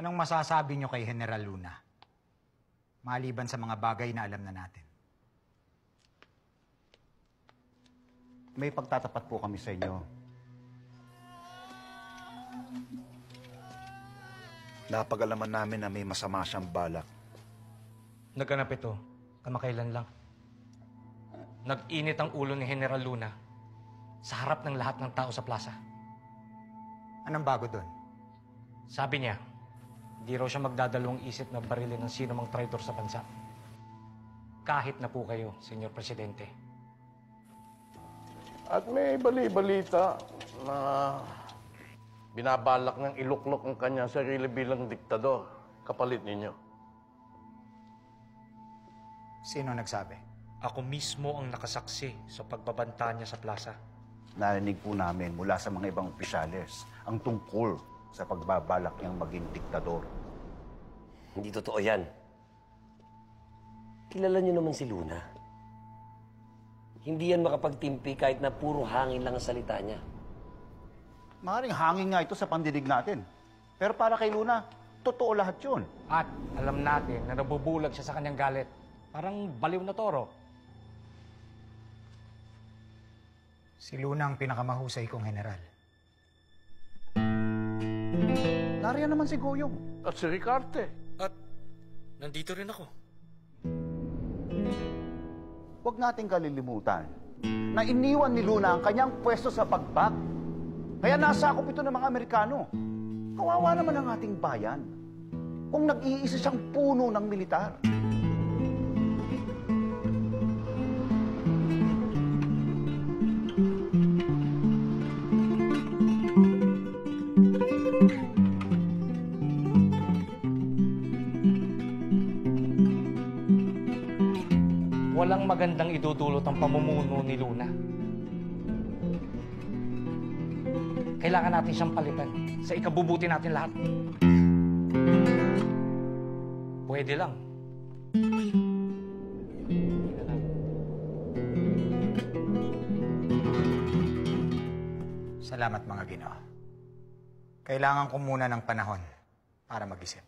Anong masasabi nyo kay General Luna? Maliban sa mga bagay na alam na natin. May pagtatapat po kami sa inyo. Napag-alaman namin na may masama siyang balak. Naganap ito, kamakailan lang. Nag-init ang ulo ni General Luna sa harap ng lahat ng tao sa plaza. Anong bago doon? Sabi niya, di raw siya magdadalawang isip na barilin ng sino mang traitor sa bansa. Kahit na po kayo, Senyor Presidente. At may bali-balita na binabalak ng iluklok ang kanyang sarili bilang diktador, kapalit ninyo. Sino nagsabi? Ako mismo ang nakasaksi sa pagbabanta niya sa plaza. Narinig po namin mula sa mga ibang opisyales ang tungkol sa pagbabalak niyang maging diktador. Hindi totoo yan. Kilala niyo naman si Luna. Hindi yan makapagtimpi kahit na puro hangin lang ang salita niya. Maaaring hangin nga ito sa pandinig natin. Pero para kay Luna, totoo lahat yun. At alam natin na nabubulag siya sa kanyang galit. Parang baliw na toro. Si Luna ang pinakamahusay kong general. Nariyan naman si Goyong. At si Ricarte. At nandito rin ako. Huwag nating kalilimutan na iniwan ni Luna ang kanyang pwesto sa pagbag. Kaya nasakop ito ng mga Amerikano. Kawawa naman ang ating bayan kung nag-iisa siyang puno ng militar. Walang magandang idudulot ang pamumuno ni Luna. Kailangan natin siyang palitan sa ikabubuti natin lahat. Pwede lang. Salamat mga Ginoo. Kailangan ko muna ng panahon para mag-isip.